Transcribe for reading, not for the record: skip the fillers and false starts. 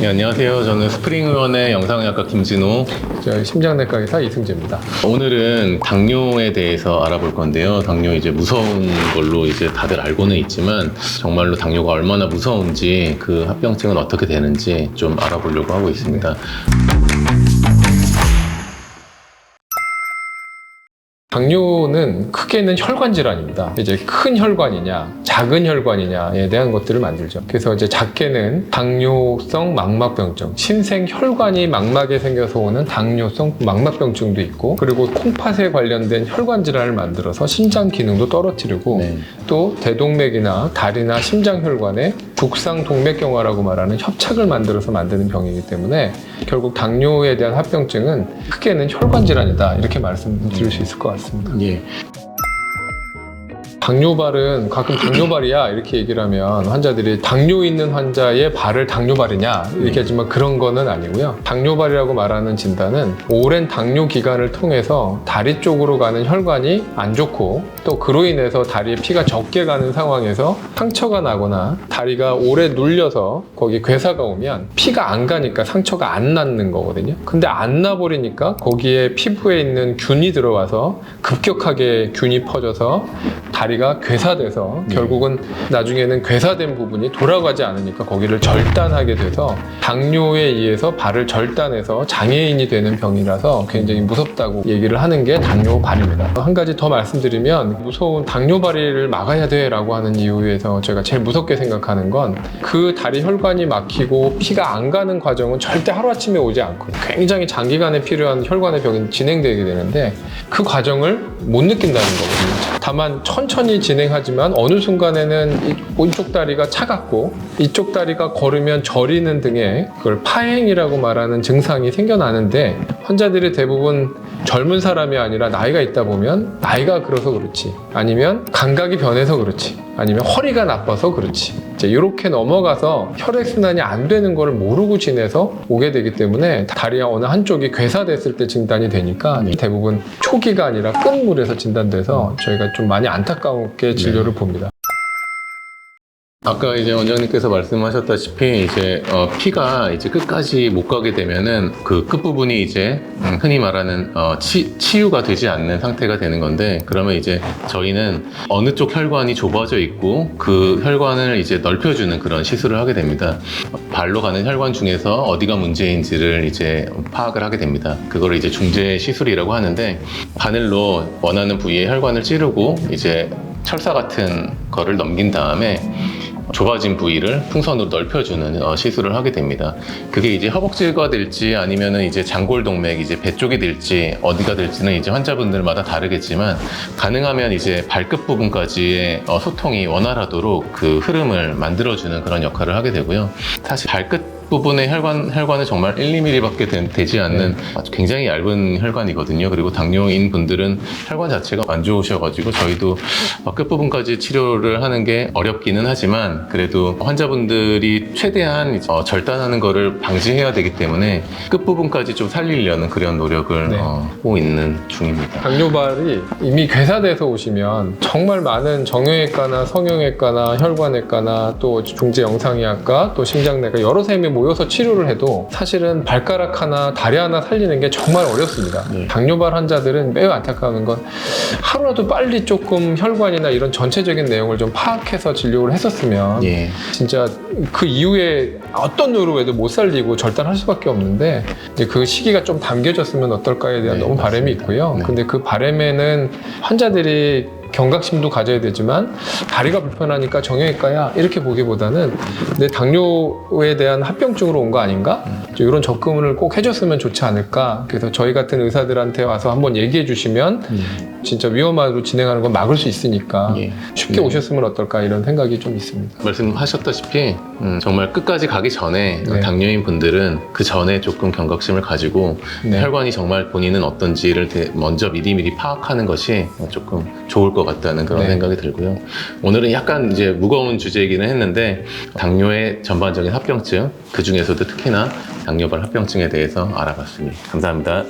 네, 안녕하세요. 저는 스프링의원의 영상의학과 김진호, 저희 심장내과 의사 이승재입니다. 오늘은 당뇨에 대해서 알아볼 건데요. 당뇨 이제 무서운 걸로 이제 다들 알고는 있지만 정말로 당뇨가 얼마나 무서운지, 그 합병증은 어떻게 되는지 좀 알아보려고 하고 있습니다. 당뇨는 크게는 혈관 질환입니다. 이제 큰 혈관이냐, 작은 혈관이냐에 대한 것들을 만들죠. 그래서 이제 작게는 당뇨성 망막병증, 신생 혈관이 망막에 생겨서 오는 당뇨성 망막병증도 있고, 그리고 콩팥에 관련된 혈관 질환을 만들어서 심장 기능도 떨어뜨리고, 또 대동맥이나 다리나 심장 혈관에 북상동맥경화라고 말하는 협착을 만들어서 만드는 병이기 때문에 결국 당뇨에 대한 합병증은 크게는 혈관 질환이다, 이렇게 말씀드릴 수 있을 것 같습니다. 예. 당뇨발은 가끔 당뇨발이야 이렇게 얘기를 하면 환자들이 당뇨 있는 환자의 발을 당뇨발이냐 이렇게 하지만 그런 거는 아니고요. 당뇨발이라고 말하는 진단은 오랜 당뇨 기간을 통해서 다리 쪽으로 가는 혈관이 안 좋고, 또 그로 인해서 다리에 피가 적게 가는 상황에서 상처가 나거나 다리가 오래 눌려서 거기 괴사가 오면 피가 안 가니까 상처가 안 낫는 거거든요. 근데 안 나버리니까 거기에 피부에 있는 균이 들어와서 급격하게 균이 퍼져서 다리가 괴사돼서 결국은 나중에는 괴사된 부분이 돌아가지 않으니까 거기를 절단하게 돼서 당뇨에 의해서 발을 절단해서 장애인이 되는 병이라서 굉장히 무섭다고 얘기를 하는 게 당뇨발입니다. 한 가지 더 말씀드리면, 무서운 당뇨발이를 막아야 돼 라고 하는 이유에서 제가 제일 무섭게 생각하는 건, 그 다리 혈관이 막히고 피가 안 가는 과정은 절대 하루아침에 오지 않고 굉장히 장기간에 필요한 혈관의 병이 진행되게 되는데 그 과정을 못 느낀다는 거거든요. 다만 천천히 진행하지만 어느 순간에는 이쪽 다리가 차갑고 이쪽 다리가 걸으면 저리는 등의 그걸 파행이라고 말하는 증상이 생겨나는데, 환자들이 대부분 젊은 사람이 아니라 나이가 있다 보면 나이가 들어서 그렇지, 아니면 감각이 변해서 그렇지, 아니면 허리가 나빠서 그렇지, 이제 이렇게 넘어가서 혈액순환이 안 되는 걸 모르고 지내서 오게 되기 때문에 다리의 어느 한쪽이 괴사됐을 때 진단이 되니까 대부분 초기가 아니라 끝물에서 진단돼서 저희가 좀 많이 안타깝게 진료를 봅니다. 아까 이제 원장님께서 말씀하셨다시피 이제 피가 이제 끝까지 못 가게 되면은 그 끝부분이 이제 흔히 말하는 치유가 되지 않는 상태가 되는 건데, 그러면 이제 저희는 어느 쪽 혈관이 좁아져 있고 그 혈관을 이제 넓혀주는 그런 시술을 하게 됩니다. 발로 가는 혈관 중에서 어디가 문제인지를 이제 파악을 하게 됩니다. 그거를 이제 중재 시술이라고 하는데, 바늘로 원하는 부위에 혈관을 찌르고 이제 철사 같은 거를 넘긴 다음에 좁아진 부위를 풍선으로 넓혀주는 시술을 하게 됩니다. 그게 이제 허벅지가 될지 아니면은 이제 장골동맥, 이제 배 쪽이 될지 어디가 될지는 이제 환자분들마다 다르겠지만, 가능하면 이제 발끝 부분까지의 소통이 원활하도록 그 흐름을 만들어주는 그런 역할을 하게 되고요. 사실 발끝 부분의 혈관은 정말 1, 2mm밖에 되지 않는 아주 굉장히 얇은 혈관이거든요. 그리고 당뇨인 분들은 혈관 자체가 안 좋으셔가지고 저희도 끝부분까지 치료를 하는 게 어렵기는 하지만, 그래도 환자분들이 최대한 절단하는 거를 방지해야 되기 때문에 끝부분까지 좀 살리려는 그런 노력을 하고 있는 중입니다. 당뇨발이 이미 괴사돼서 오시면 정말 많은 정형외과나 성형외과나 혈관외과나 또 중재영상의학과 또 심장내과 여러 셈이 모여서 치료를 해도 사실은 발가락 하나, 다리 하나 살리는 게 정말 어렵습니다. 당뇨발 환자들은 매우 안타까운 건, 하루라도 빨리 조금 혈관이나 이런 전체적인 내용을 좀 파악해서 진료를 했었으면 진짜 그 이후에 어떤 노력을 해도 못 살리고 절단할 수밖에 없는데, 이제 그 시기가 좀 담겨졌으면 어떨까에 대한 너무 바람이 있고요. 근데 그 바람에는 환자들이 경각심도 가져야 되지만, 다리가 불편하니까 정형외과야 이렇게 보기보다는 내 당뇨에 대한 합병증으로 온 거 아닌가? 이런 접근을 꼭 해줬으면 좋지 않을까. 그래서 저희 같은 의사들한테 와서 한번 얘기해 주시면 진짜 위험하게 진행하는 건 막을 수 있으니까 쉽게 오셨으면 어떨까, 이런 생각이 좀 있습니다. 말씀하셨다시피 정말 끝까지 가기 전에 당뇨인 분들은 그 전에 조금 경각심을 가지고 혈관이 정말 본인은 어떤지를 먼저 미리미리 파악하는 것이 조금 좋을 것 같다는 그런 생각이 들고요. 오늘은 약간 이제 무거운 주제이기는 했는데, 당뇨의 전반적인 합병증, 그 중에서도 특히나 당뇨발 합병증에 대해서 알아봤습니다. 감사합니다.